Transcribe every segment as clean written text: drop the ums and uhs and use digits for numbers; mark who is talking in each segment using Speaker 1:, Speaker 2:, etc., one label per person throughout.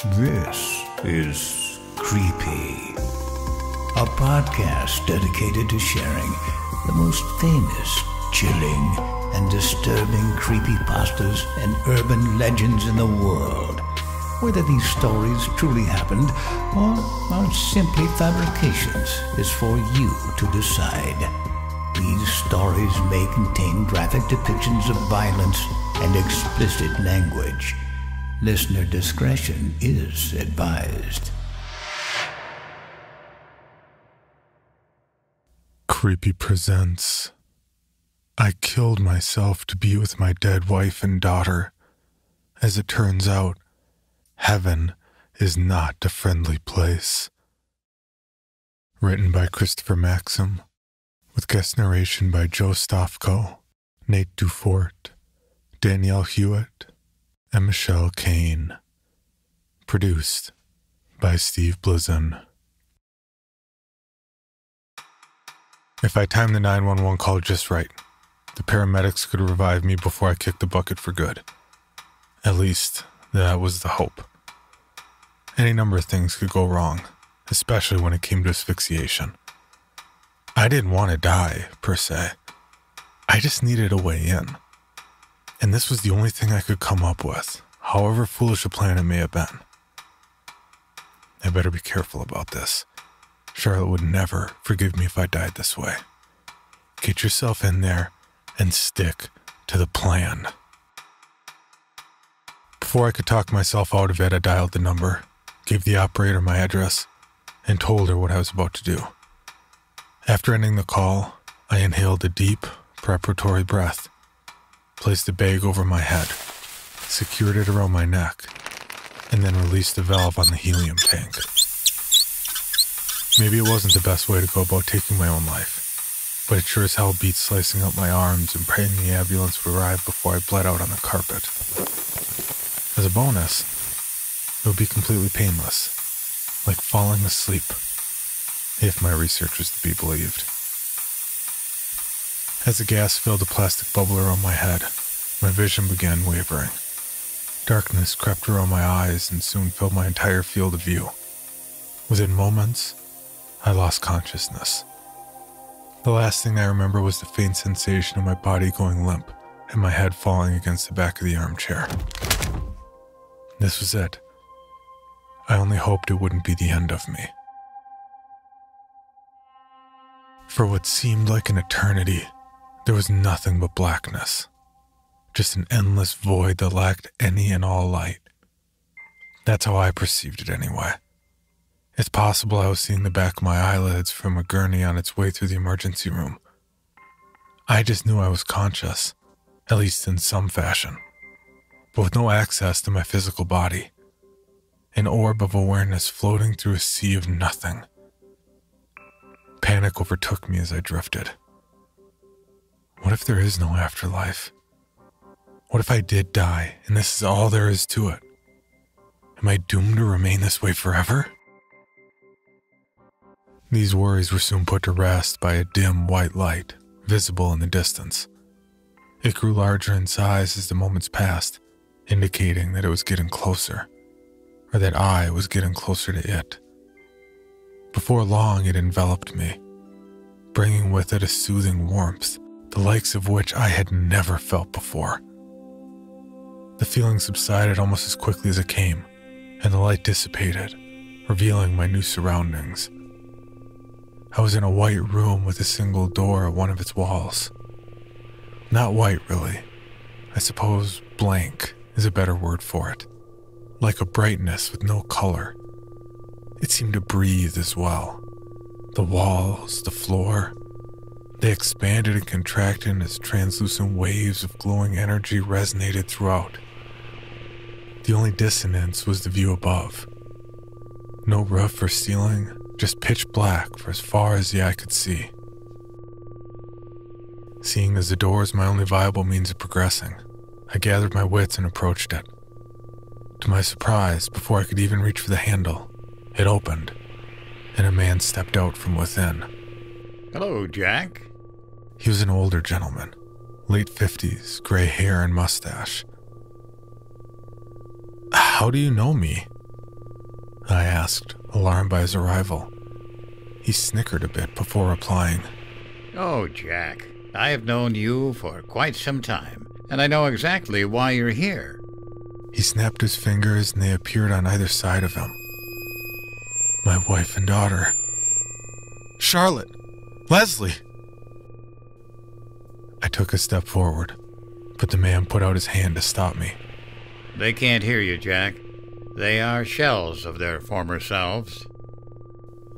Speaker 1: This is Creepy, a podcast dedicated to sharing the most famous, chilling, and disturbing creepypastas and urban legends in the world. Whether these stories truly happened or are simply fabrications is for you to decide. These stories may contain graphic depictions of violence and explicit language. Listener discretion is advised.
Speaker 2: Creepy presents I Killed Myself to Be with My Dead Wife and Daughter. As it turns out, heaven is not a friendly place. Written by Christopher Maxim, with guest narration by Joe Stofko, Nate Dufort, Danielle Hewitt, and Michelle Kane. Produced by Steve Blizin. If I timed the 911 call just right, the paramedics could revive me before I kicked the bucket for good. At least, that was the hope. Any number of things could go wrong, especially when it came to asphyxiation. I didn't want to die, per se. I just needed a way in. And this was the only thing I could come up with, however foolish a plan it may have been. I better be careful about this. Charlotte would never forgive me if I died this way. Get yourself in there and stick to the plan. Before I could talk myself out of it, I dialed the number, gave the operator my address, and told her what I was about to do. After ending the call, I inhaled a deep, preparatory breath, placed a bag over my head, secured it around my neck, and then released the valve on the helium tank. Maybe it wasn't the best way to go about taking my own life, but it sure as hell beat slicing up my arms and praying the ambulance would arrive before I bled out on the carpet. As a bonus, it would be completely painless, like falling asleep, if my research was to be believed. As the gas filled the plastic bubble around my head, my vision began wavering. Darkness crept around my eyes and soon filled my entire field of view. Within moments, I lost consciousness. The last thing I remember was the faint sensation of my body going limp and my head falling against the back of the armchair. This was it. I only hoped it wouldn't be the end of me. For what seemed like an eternity, there was nothing but blackness. Just an endless void that lacked any and all light. That's how I perceived it anyway. It's possible I was seeing the back of my eyelids from a gurney on its way through the emergency room. I just knew I was conscious, at least in some fashion, but with no access to my physical body. An orb of awareness floating through a sea of nothing. Panic overtook me as I drifted. What if there is no afterlife? What if I did die and this is all there is to it? Am I doomed to remain this way forever? These worries were soon put to rest by a dim white light, visible in the distance. It grew larger in size as the moments passed, indicating that it was getting closer, or that I was getting closer to it. Before long, it enveloped me, bringing with it a soothing warmth, the likes of which I had never felt before. The feeling subsided almost as quickly as it came, and the light dissipated, revealing my new surroundings. I was in a white room with a single door at one of its walls. Not white, really. I suppose blank is a better word for it. Like a brightness with no color. It seemed to breathe as well. The walls, the floor, they expanded and contracted as translucent waves of glowing energy resonated throughout. The only dissonance was the view above. No roof or ceiling, just pitch black for as far as the eye could see. Seeing as the door was my only viable means of progressing, I gathered my wits and approached it. To my surprise, before I could even reach for the handle, it opened, and a man stepped out from within.
Speaker 1: Hello, Jack.
Speaker 2: He was an older gentleman, late 50s, gray hair and mustache. How do you know me? I asked, alarmed by his arrival. He snickered a bit before replying.
Speaker 3: Oh, Jack, I have known you for quite some time, and I know exactly why you're here.
Speaker 2: He snapped his fingers and they appeared on either side of him. My wife and daughter. Charlotte! Leslie! I took a step forward, but the man put out his hand to stop me.
Speaker 3: They can't hear you, Jack. They are shells of their former selves.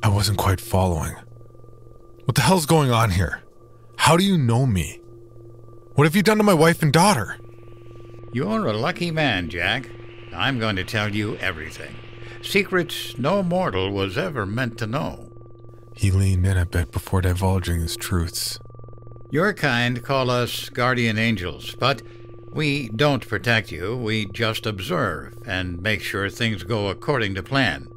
Speaker 2: I wasn't quite following. What the hell's going on here? How do you know me? What have you done to my wife and daughter?
Speaker 3: You're a lucky man, Jack. I'm going to tell you everything. Secrets no mortal was ever meant to know.
Speaker 2: He leaned in a bit before divulging his truths.
Speaker 3: Your kind call us guardian angels, but we don't protect you. We just observe and make sure things go according to plan.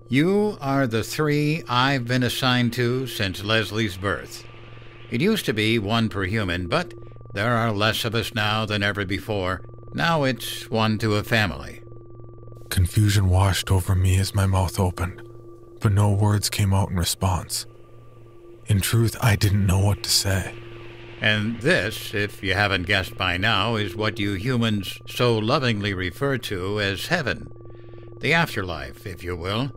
Speaker 3: You are the three I've been assigned to since Leslie's birth. It used to be one per human, but there are less of us now than ever before. Now it's one to a family.
Speaker 2: Confusion washed over me as my mouth opened, but no words came out in response. In truth, I didn't know what to say.
Speaker 3: And this, if you haven't guessed by now, is what you humans so lovingly refer to as heaven. The afterlife, if you will.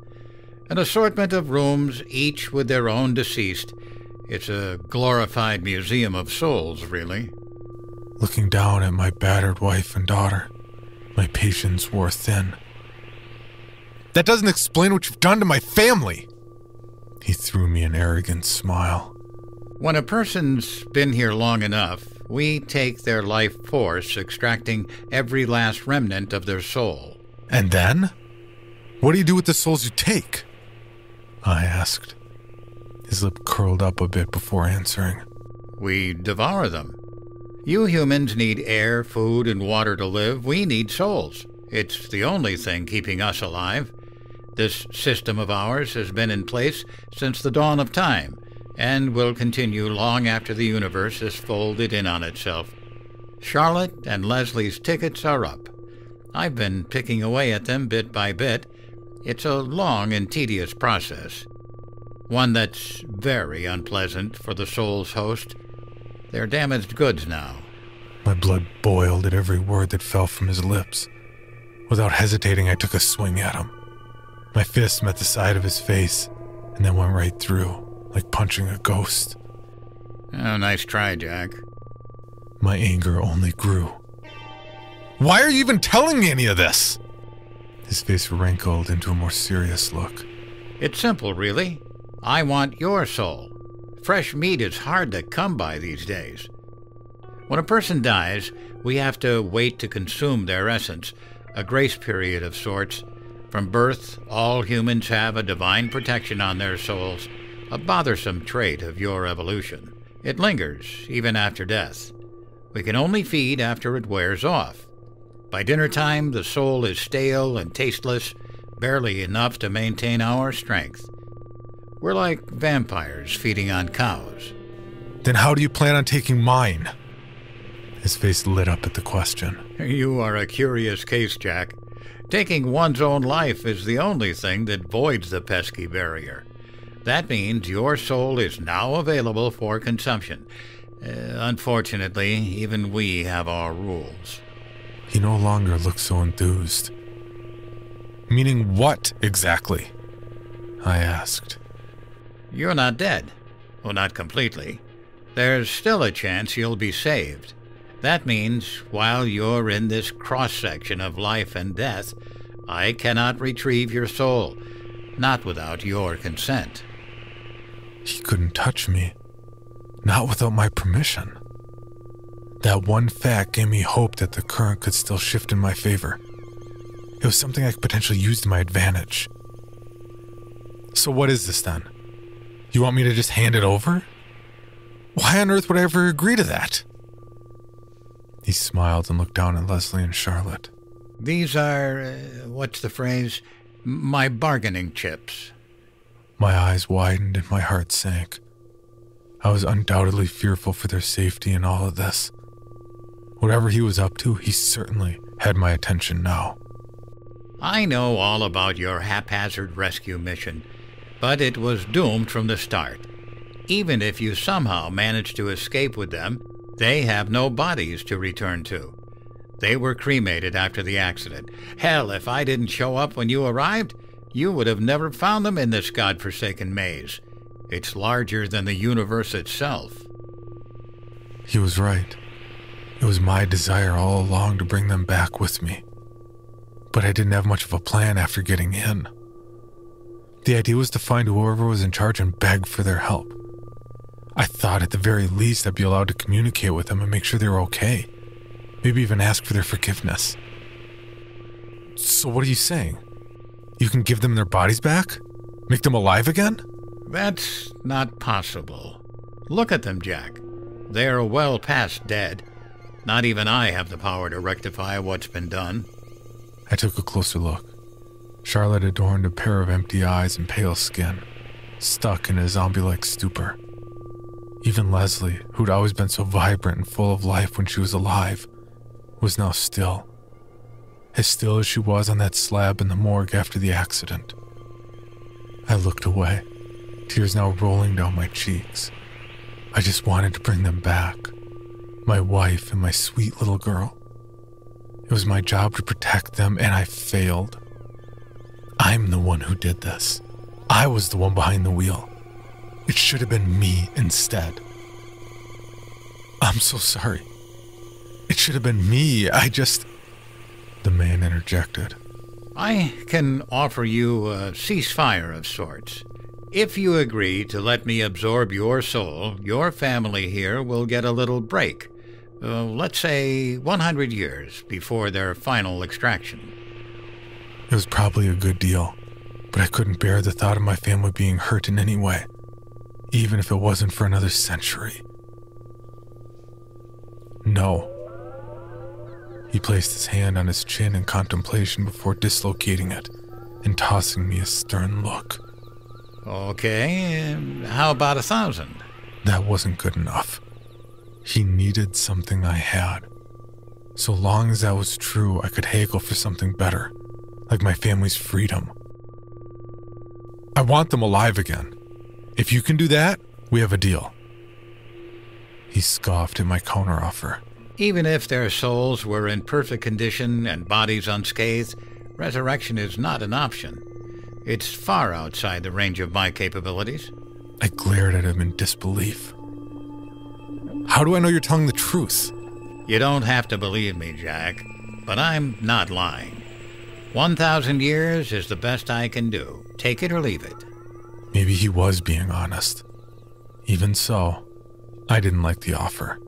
Speaker 3: An assortment of rooms, each with their own deceased. It's a glorified museum of souls, really.
Speaker 2: Looking down at my battered wife and daughter, my patience wore thin. That doesn't explain what you've done to my family! He threw me an arrogant smile.
Speaker 3: When a person's been here long enough, we take their life force, extracting every last remnant of their soul.
Speaker 2: And then? What do you do with the souls you take? I asked. His lip curled up a bit before answering.
Speaker 3: We devour them. You humans need air, food, and water to live. We need souls. It's the only thing keeping us alive. This system of ours has been in place since the dawn of time, and will continue long after the universe has folded in on itself. Charlotte and Leslie's tickets are up. I've been picking away at them bit by bit. It's a long and tedious process. One that's very unpleasant for the soul's host. They're damaged goods now.
Speaker 2: My blood boiled at every word that fell from his lips. Without hesitating, I took a swing at him. My fist met the side of his face, and then went right through, like punching a ghost.
Speaker 3: Oh, nice try, Jack.
Speaker 2: My anger only grew. Why are you even telling me any of this? His face wrinkled into a more serious look.
Speaker 3: It's simple, really. I want your soul. Fresh meat is hard to come by these days. When a person dies, we have to wait to consume their essence, a grace period of sorts. From birth, all humans have a divine protection on their souls, a bothersome trait of your evolution. It lingers, even after death. We can only feed after it wears off. By dinner time, the soul is stale and tasteless, barely enough to maintain our strength. We're like vampires feeding on cows.
Speaker 2: Then how do you plan on taking mine? His face lit up at the question.
Speaker 3: You are a curious case, Jack. Taking one's own life is the only thing that voids the pesky barrier. That means your soul is now available for consumption. Unfortunately, even we have our rules.
Speaker 2: He no longer looked so enthused. Meaning what, exactly? I asked.
Speaker 3: You're not dead. Well, not completely. There's still a chance you'll be saved. That means, while you're in this cross-section of life and death, I cannot retrieve your soul, not without your consent.
Speaker 2: He couldn't touch me, not without my permission. That one fact gave me hope that the current could still shift in my favor. It was something I could potentially use to my advantage. So what is this then? You want me to just hand it over? Why on earth would I ever agree to that? He smiled and looked down at Leslie and Charlotte.
Speaker 3: These are, what's the phrase? My bargaining chips.
Speaker 2: My eyes widened and my heart sank. I was undoubtedly fearful for their safety in all of this. Whatever he was up to, he certainly had my attention now.
Speaker 3: I know all about your haphazard rescue mission, but it was doomed from the start. Even if you somehow managed to escape with them, they have no bodies to return to. They were cremated after the accident. Hell, if I didn't show up when you arrived, you would have never found them in this godforsaken maze. It's larger than the universe itself.
Speaker 2: He was right. It was my desire all along to bring them back with me. But I didn't have much of a plan after getting in. The idea was to find whoever was in charge and beg for their help. I thought at the very least I'd be allowed to communicate with them and make sure they were okay. Maybe even ask for their forgiveness. So what are you saying? You can give them their bodies back? Make them alive again?
Speaker 3: That's not possible. Look at them, Jack. They're well past dead. Not even I have the power to rectify what's been done.
Speaker 2: I took a closer look. Charlotte adorned a pair of empty eyes and pale skin, stuck in a zombie-like stupor. Even Leslie, who'd always been so vibrant and full of life when she was alive, was now still. As still as she was on that slab in the morgue after the accident. I looked away, tears now rolling down my cheeks. I just wanted to bring them back. My wife and my sweet little girl. It was my job to protect them, and I failed. I'm the one who did this. I was the one behind the wheel. It should have been me instead. I'm so sorry. It should have been me. The man interjected.
Speaker 3: I can offer you a ceasefire of sorts. If you agree to let me absorb your soul, your family here will get a little break. Let's say 100 years before their final extraction.
Speaker 2: It was probably a good deal, but I couldn't bear the thought of my family being hurt in any way, even if it wasn't for another century. No. He placed his hand on his chin in contemplation before dislocating it and tossing me a stern look.
Speaker 3: Okay, how about 1,000?
Speaker 2: That wasn't good enough. He needed something I had. So long as that was true, I could haggle for something better, like my family's freedom. I want them alive again. If you can do that, we have a deal. He scoffed at my counteroffer.
Speaker 3: Even if their souls were in perfect condition and bodies unscathed, resurrection is not an option. It's far outside the range of my capabilities.
Speaker 2: I glared at him in disbelief. How do I know you're telling the truth?
Speaker 3: You don't have to believe me, Jack, but I'm not lying. 1,000 years is the best I can do. Take it or leave it.
Speaker 2: Maybe he was being honest. Even so, I didn't like the offer.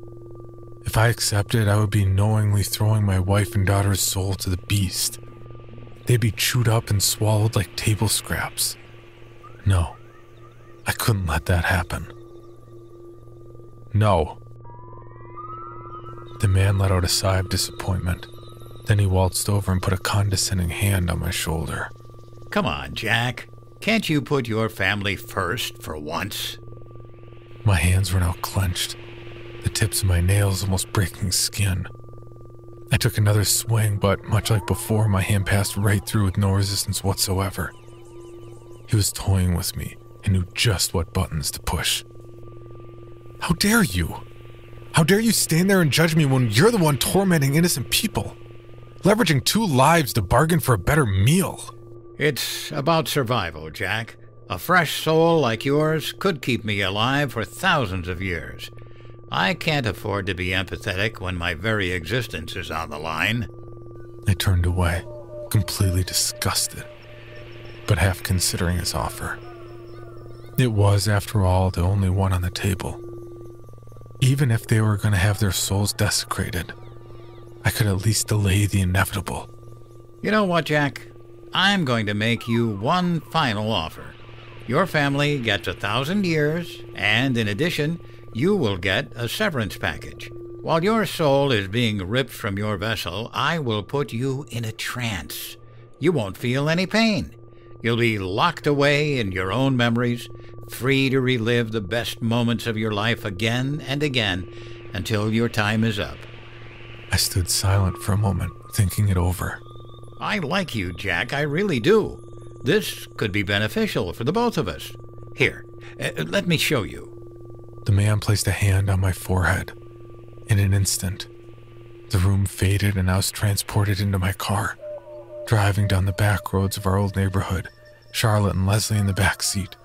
Speaker 2: If I accepted, I would be knowingly throwing my wife and daughter's soul to the beast. They'd be chewed up and swallowed like table scraps. No, I couldn't let that happen. No. The man let out a sigh of disappointment. Then he waltzed over and put a condescending hand on my shoulder.
Speaker 3: Come on, Jack. Can't you put your family first for once?
Speaker 2: My hands were now clenched, the tips of my nails almost breaking skin. I took another swing, but much like before, my hand passed right through with no resistance whatsoever. He was toying with me and knew just what buttons to push. How dare you? How dare you stand there and judge me when you're the one tormenting innocent people? Leveraging 2 lives to bargain for a better meal.
Speaker 3: It's about survival, Jack. A fresh soul like yours could keep me alive for thousands of years. I can't afford to be empathetic when my very existence is on the line.
Speaker 2: I turned away, completely disgusted, but half considering his offer. It was, after all, the only one on the table. Even if they were going to have their souls desecrated, I could at least delay the inevitable.
Speaker 3: You know what, Jack? I'm going to make you one final offer. Your family gets 1,000 years, and in addition, you will get a severance package. While your soul is being ripped from your vessel, I will put you in a trance. You won't feel any pain. You'll be locked away in your own memories, free to relive the best moments of your life again and again until your time is up.
Speaker 2: I stood silent for a moment, thinking it over.
Speaker 3: I like you, Jack. I really do. This could be beneficial for the both of us. Here, let me show you.
Speaker 2: The man placed a hand on my forehead. In an instant, the room faded and I was transported into my car, driving down the back roads of our old neighborhood, Charlotte and Leslie in the back seat,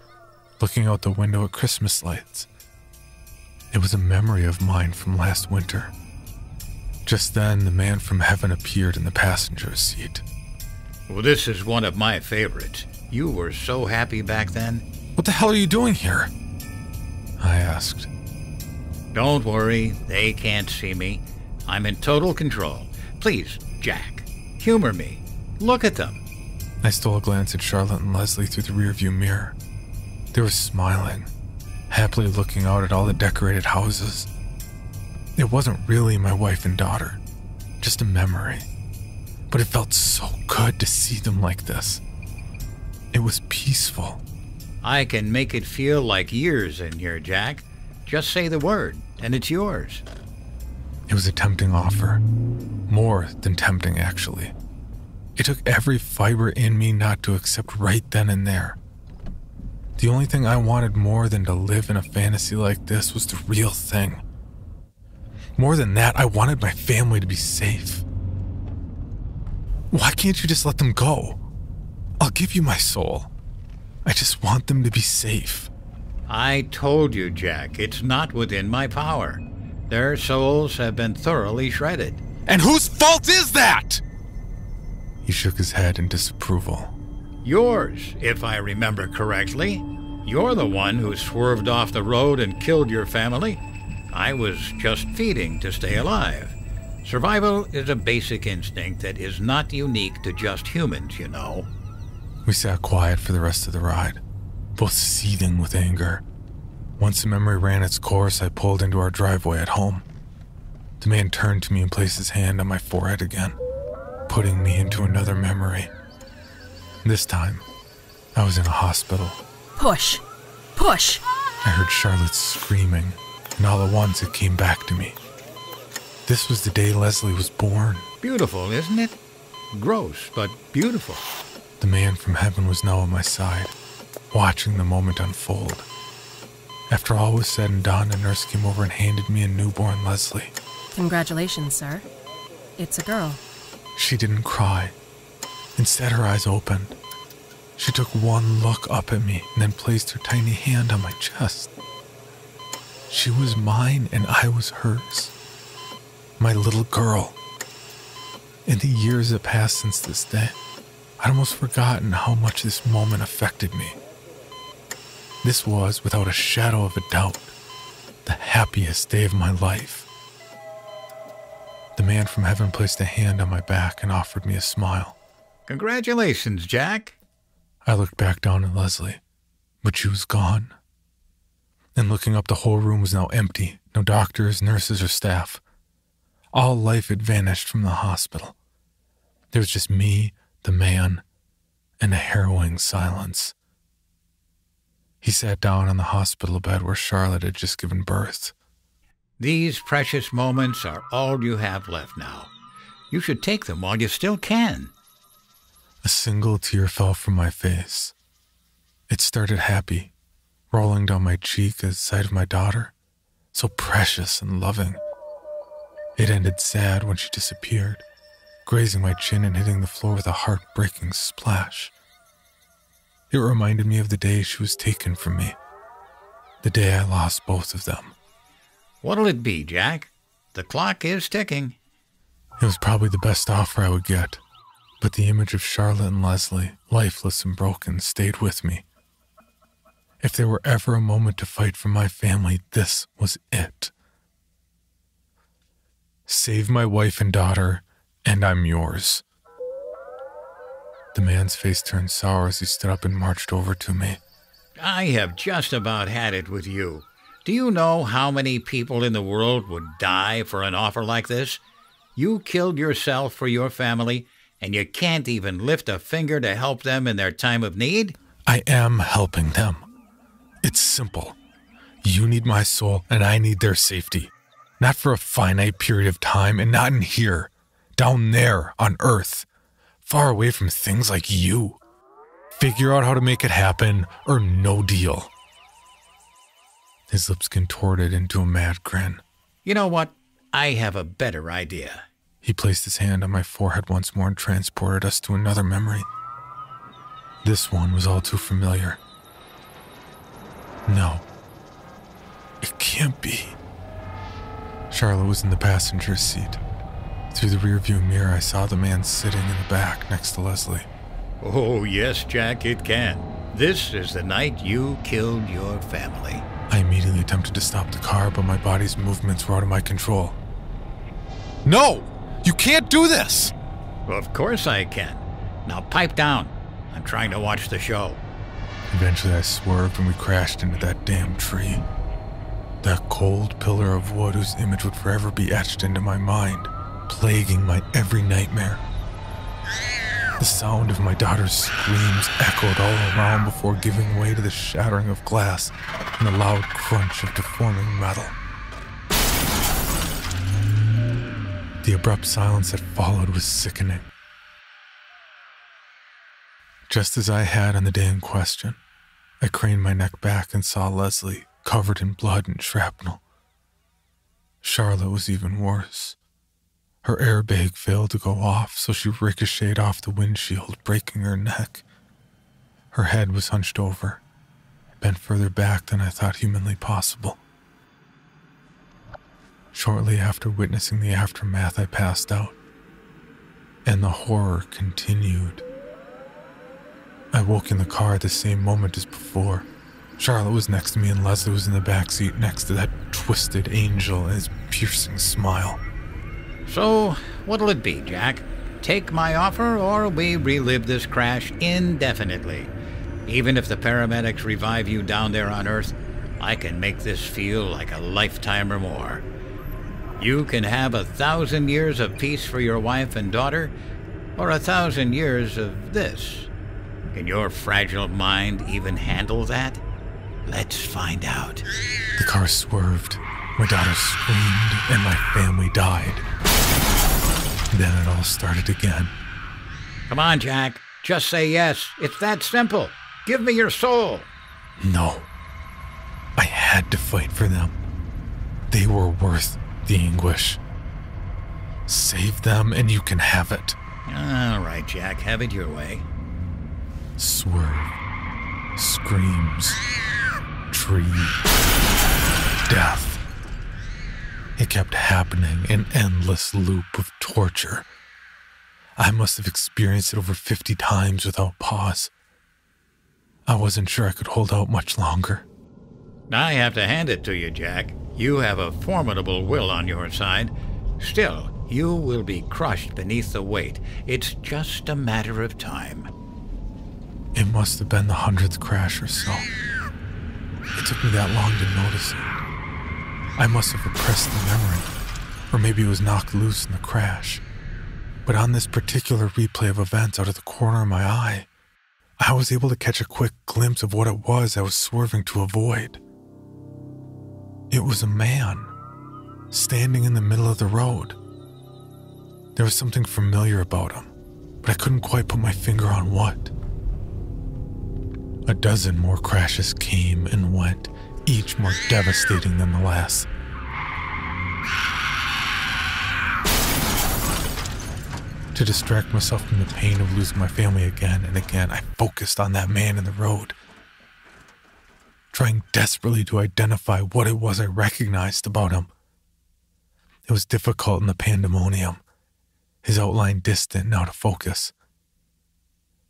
Speaker 2: looking out the window at Christmas lights. It was a memory of mine from last winter. Just then, the man from heaven appeared in the passenger seat.
Speaker 3: Well, this is one of my favorites. You were so happy back then.
Speaker 2: What the hell are you doing here? I asked.
Speaker 3: Don't worry, they can't see me. I'm in total control. Please, Jack, humor me. Look at them.
Speaker 2: I stole a glance at Charlotte and Leslie through the rearview mirror. They were smiling, happily looking out at all the decorated houses. It wasn't really my wife and daughter, just a memory. But it felt so good to see them like this. It was peaceful.
Speaker 3: I can make it feel like years in here, Jack. Just say the word, and it's yours.
Speaker 2: It was a tempting offer. More than tempting, actually. It took every fiber in me not to accept right then and there. The only thing I wanted more than to live in a fantasy like this was the real thing. More than that, I wanted my family to be safe. Why can't you just let them go? I'll give you my soul. I just want them to be safe.
Speaker 3: I told you, Jack, it's not within my power. Their souls have been thoroughly shredded.
Speaker 2: And whose fault is that? He shook his head in disapproval.
Speaker 3: Yours, if I remember correctly. You're the one who swerved off the road and killed your family. I was just feeding to stay alive. Survival is a basic instinct that is not unique to just humans, you know.
Speaker 2: We sat quiet for the rest of the ride, both seething with anger. Once the memory ran its course, I pulled into our driveway at home. The man turned to me and placed his hand on my forehead again, putting me into another memory. This time, I was in a hospital.
Speaker 4: Push! Push!
Speaker 2: I heard Charlotte screaming, and all at once it came back to me. This was the day Leslie was born.
Speaker 3: Beautiful, isn't it? Gross, but beautiful.
Speaker 2: The man from heaven was now at my side, watching the moment unfold. After all was said and done, a nurse came over and handed me a newborn Leslie.
Speaker 4: Congratulations, sir. It's a girl.
Speaker 2: She didn't cry. Instead, her eyes opened. She took one look up at me and then placed her tiny hand on my chest. She was mine and I was hers. My little girl. In the years that passed since this day, I'd almost forgotten how much this moment affected me. This was, without a shadow of a doubt, the happiest day of my life. The man from heaven placed a hand on my back and offered me a smile.
Speaker 3: Congratulations, Jack.
Speaker 2: I looked back down at Leslie, but she was gone. And looking up, the whole room was now empty. No doctors, nurses, or staff. All life had vanished from the hospital. There was just me, the man, and a harrowing silence. He sat down on the hospital bed where Charlotte had just given birth.
Speaker 3: These precious moments are all you have left now. You should take them while you still can.
Speaker 2: A single tear fell from my face. It started happy, rolling down my cheek at the sight of my daughter, so precious and loving. It ended sad when she disappeared, grazing my chin and hitting the floor with a heartbreaking splash. It reminded me of the day she was taken from me, the day I lost both of them.
Speaker 3: What'll it be, Jack? The clock is ticking.
Speaker 2: It was probably the best offer I would get, but the image of Charlotte and Leslie, lifeless and broken, stayed with me. If there were ever a moment to fight for my family, this was it. Save my wife and daughter, and I'm yours. The man's face turned sour as he stood up and marched over to me.
Speaker 3: I have just about had it with you. Do you know how many people in the world would die for an offer like this? You killed yourself for your family, and you can't even lift a finger to help them in their time of need?
Speaker 2: I am helping them. It's simple. You need my soul, and I need their safety. Not for a finite period of time, and not in here. Down there, on Earth. Far away from things like you. Figure out how to make it happen, or no deal. His lips contorted into a mad grin.
Speaker 3: You know what? I have a better idea.
Speaker 2: He placed his hand on my forehead once more and transported us to another memory. This one was all too familiar. No. It can't be. Charlotte was in the passenger seat. Through the rearview mirror, I saw the man sitting in the back next to Leslie.
Speaker 3: Oh, yes, Jack, it can. This is the night you killed your family.
Speaker 2: I immediately attempted to stop the car, but my body's movements were out of my control. No! You can't do this!
Speaker 3: Of course I can. Now pipe down. I'm trying to watch the show.
Speaker 2: Eventually I swerved and we crashed into that damn tree. That cold pillar of wood whose image would forever be etched into my mind, plaguing my every nightmare. The sound of my daughter's screams echoed all around before giving way to the shattering of glass and the loud crunch of deforming metal. The abrupt silence that followed was sickening. Just as I had on the day in question, I craned my neck back and saw Leslie covered in blood and shrapnel. Charlotte was even worse. Her airbag failed to go off, so she ricocheted off the windshield, breaking her neck. Her head was hunched over, bent further back than I thought humanly possible. Shortly after witnessing the aftermath, I passed out, and the horror continued. I woke in the car at the same moment as before. Charlotte was next to me and Leslie was in the back seat next to that twisted angel and his piercing smile.
Speaker 3: So, what'll it be, Jack? Take my offer, or we relive this crash indefinitely. Even if the paramedics revive you down there on Earth, I can make this feel like a lifetime or more. You can have 1,000 years of peace for your wife and daughter, or 1,000 years of this. Can your fragile mind even handle that? Let's find out.
Speaker 2: The car swerved, my daughter screamed, and my family died. Then it all started again.
Speaker 3: Come on, Jack. Just say yes. It's that simple. Give me your soul.
Speaker 2: No. I had to fight for them. They were worth the anguish. Save them and you can have it.
Speaker 3: All right, Jack. Have it your way.
Speaker 2: Swerve. Screams. Tree. Death. It kept happening, an endless loop of torture. I must have experienced it over 50 times without pause. I wasn't sure I could hold out much longer.
Speaker 3: I have to hand it to you, Jack. You have a formidable will on your side. Still, you will be crushed beneath the weight. It's just a matter of time.
Speaker 2: It must have been the 100th crash or so. It took me that long to notice it. I must have repressed the memory, or maybe it was knocked loose in the crash. But on this particular replay of events out of the corner of my eye, I was able to catch a quick glimpse of what it was I was swerving to avoid. It was a man, standing in the middle of the road. There was something familiar about him, but I couldn't quite put my finger on what. A dozen more crashes came and went, each more devastating than the last. To distract myself from the pain of losing my family again and again, I focused on that man in the road, trying desperately to identify what it was I recognized about him. It was difficult in the pandemonium, his outline distant and out of focus.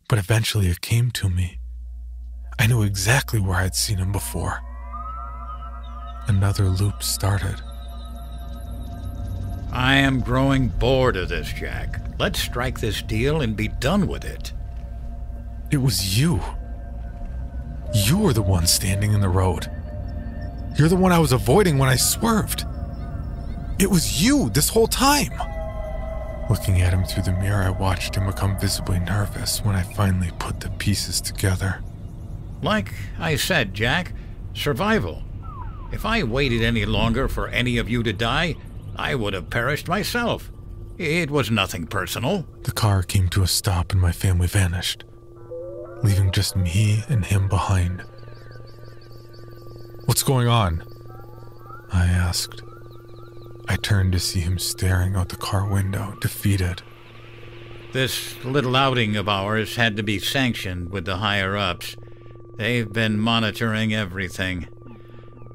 Speaker 2: But eventually it came to me. I knew exactly where I'd seen him before. Another loop started.
Speaker 3: I am growing bored of this, Jack. Let's strike this deal and be done with it.
Speaker 2: It was you. You were the one standing in the road. You're the one I was avoiding when I swerved. It was you this whole time. Looking at him through the mirror, I watched him become visibly nervous when I finally put the pieces together.
Speaker 3: Like I said, Jack, survival. If I waited any longer for any of you to die, I would have perished myself. It was nothing personal.
Speaker 2: The car came to a stop and my family vanished, leaving just me and him behind. "What's going on?" I asked. I turned to see him staring out the car window, defeated.
Speaker 3: This little outing of ours had to be sanctioned with the higher-ups. They've been monitoring everything.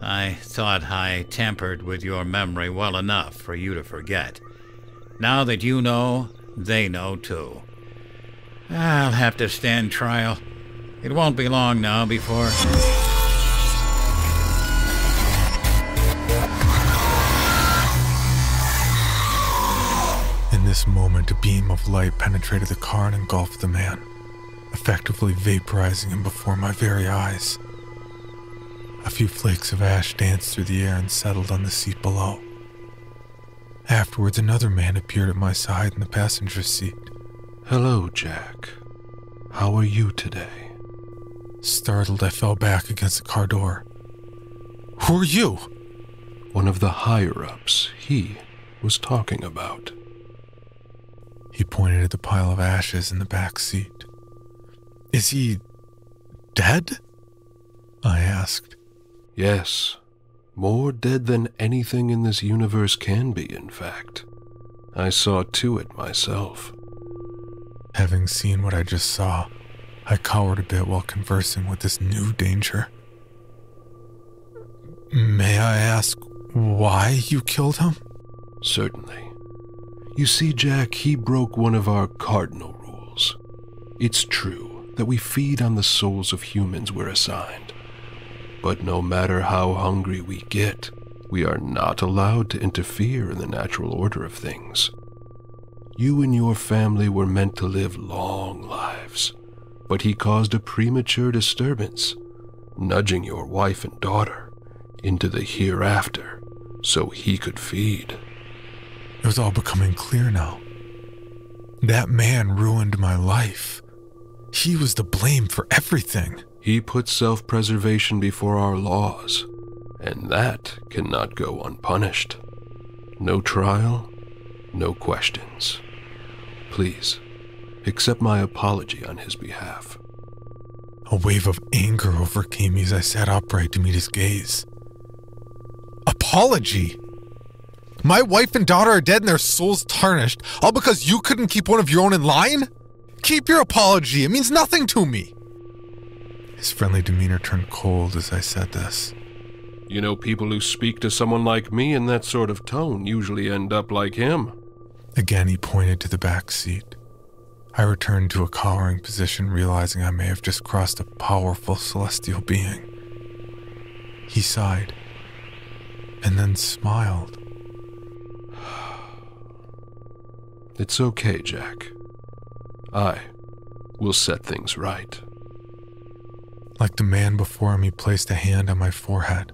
Speaker 3: I thought I tampered with your memory well enough for you to forget. Now that you know, they know too. I'll have to stand trial. It won't be long now before...
Speaker 2: In this moment, a beam of light penetrated the car and engulfed the man, effectively vaporizing him before my very eyes. A few flakes of ash danced through the air and settled on the seat below. Afterwards, another man appeared at my side in the passenger seat.
Speaker 5: "Hello, Jack. How are you today?"
Speaker 2: Startled, I fell back against the car door. "Who are you?"
Speaker 5: "One of the higher-ups he was talking about."
Speaker 2: He pointed at the pile of ashes in the back seat. "Is he dead?" I asked.
Speaker 5: "Yes. More dead than anything in this universe can be, in fact. I saw to it myself."
Speaker 2: Having seen what I just saw, I cowered a bit while conversing with this new danger. "May I ask why you killed him?"
Speaker 5: "Certainly. You see, Jack, he broke one of our cardinal rules. It's true that we feed on the souls of humans we're assigned. But no matter how hungry we get, we are not allowed to interfere in the natural order of things. You and your family were meant to live long lives, but he caused a premature disturbance, nudging your wife and daughter into the hereafter so he could feed."
Speaker 2: It was all becoming clear now. That man ruined my life. He was to blame for everything.
Speaker 5: He put self-preservation before our laws, and that cannot go unpunished. No trial, no questions. Please, accept my apology on his behalf."
Speaker 2: A wave of anger overcame me as I sat upright to meet his gaze. "Apology? My wife and daughter are dead and their souls tarnished, all because you couldn't keep one of your own in line? Keep your apology, it means nothing to me." His friendly demeanor turned cold as I said this.
Speaker 5: "You know, people who speak to someone like me in that sort of tone usually end up like him."
Speaker 2: Again, he pointed to the back seat. I returned to a cowering position, realizing I may have just crossed a powerful celestial being. He sighed, and then smiled.
Speaker 5: "It's okay, Jack. I will set things right."
Speaker 2: Like the man before him, he placed a hand on my forehead.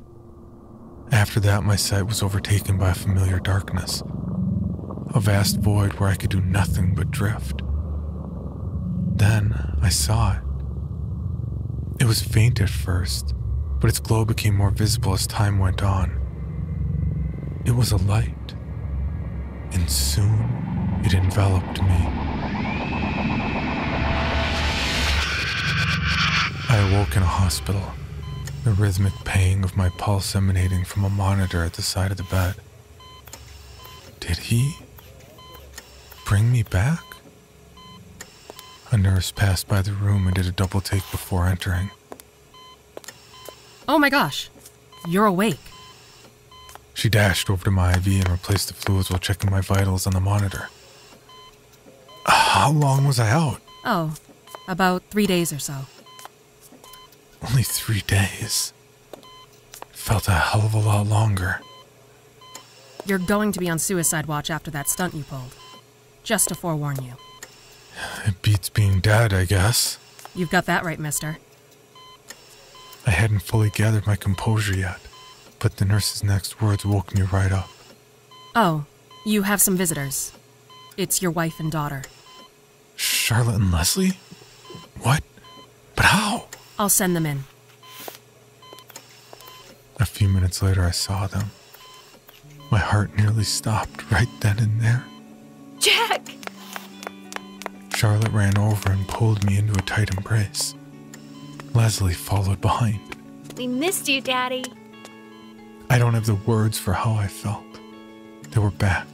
Speaker 2: After that, my sight was overtaken by a familiar darkness. A vast void where I could do nothing but drift. Then I saw it. It was faint at first, but its glow became more visible as time went on. It was a light, and soon it enveloped me. I awoke in a hospital, the rhythmic pang of my pulse emanating from a monitor at the side of the bed. Did he bring me back? A nurse passed by the room and did a double take before entering.
Speaker 4: Oh my gosh, you're awake.
Speaker 2: She dashed over to my IV and replaced the fluids while checking my vitals on the monitor. How long was I out?
Speaker 4: Oh, about 3 days or so.
Speaker 2: Only 3 days. Felt a hell of a lot longer.
Speaker 4: You're going to be on suicide watch after that stunt you pulled. Just to forewarn you.
Speaker 2: It beats being dead, I guess.
Speaker 4: You've got that right, mister.
Speaker 2: I hadn't fully gathered my composure yet, but the nurse's next words woke me right up.
Speaker 4: Oh, you have some visitors. It's your wife and daughter.
Speaker 2: Charlotte and Leslie? What? But how?
Speaker 4: I'll send them in.
Speaker 2: A few minutes later, I saw them. My heart nearly stopped right then and there.
Speaker 6: Jack!
Speaker 2: Charlotte ran over and pulled me into a tight embrace. Leslie followed behind.
Speaker 6: We missed you, Daddy.
Speaker 2: I don't have the words for how I felt. They were back.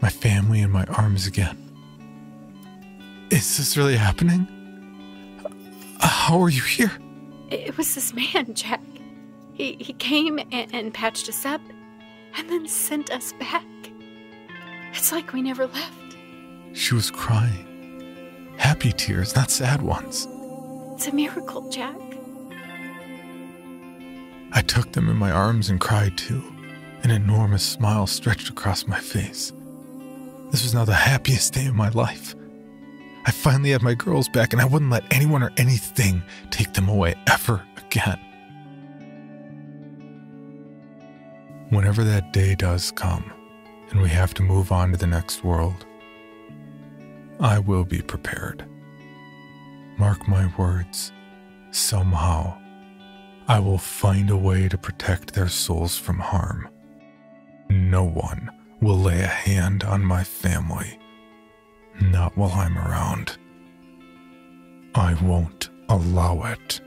Speaker 2: My family in my arms again. Is this really happening? How are you here?
Speaker 6: It was this man, Jack. He came and patched us up, and then sent us back. It's like we never left.
Speaker 2: She was crying. Happy tears, not sad ones.
Speaker 6: It's a miracle, Jack.
Speaker 2: I took them in my arms and cried too. An enormous smile stretched across my face. This was now the happiest day of my life. I finally had my girls back, and I wouldn't let anyone or anything take them away ever again. Whenever that day does come, and we have to move on to the next world, I will be prepared. Mark my words, somehow, I will find a way to protect their souls from harm. No one will lay a hand on my family. Not while I'm around. I won't allow it.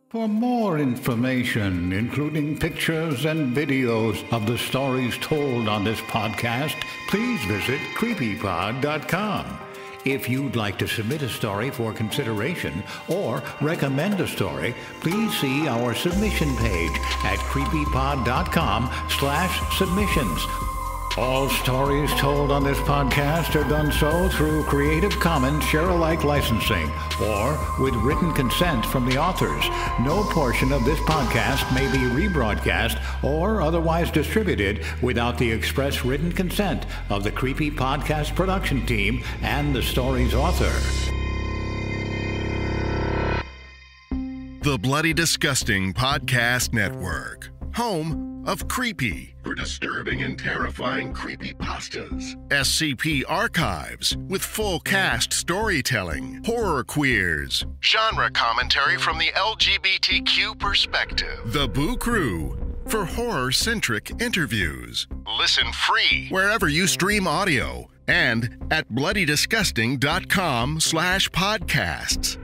Speaker 1: For more information, including pictures and videos of the stories told on this podcast, please visit creepypod.com. If you'd like to submit a story for consideration or recommend a story, please see our submission page at creepypod.com/submissions. All stories told on this podcast are done so through Creative Commons Share-alike licensing or with written consent from the authors. No portion of this podcast may be rebroadcast or otherwise distributed without the express written consent of the Creepy Podcast production team and the story's author.
Speaker 7: The Bloody Disgusting Podcast Network. Home of Creepy, for disturbing and terrifying creepypastas. SCP Archives, with full cast storytelling, horror queers, genre commentary from the LGBTQ perspective. The Boo Crew, for horror-centric interviews. Listen free wherever you stream audio and at bloodydisgusting.com/podcasts.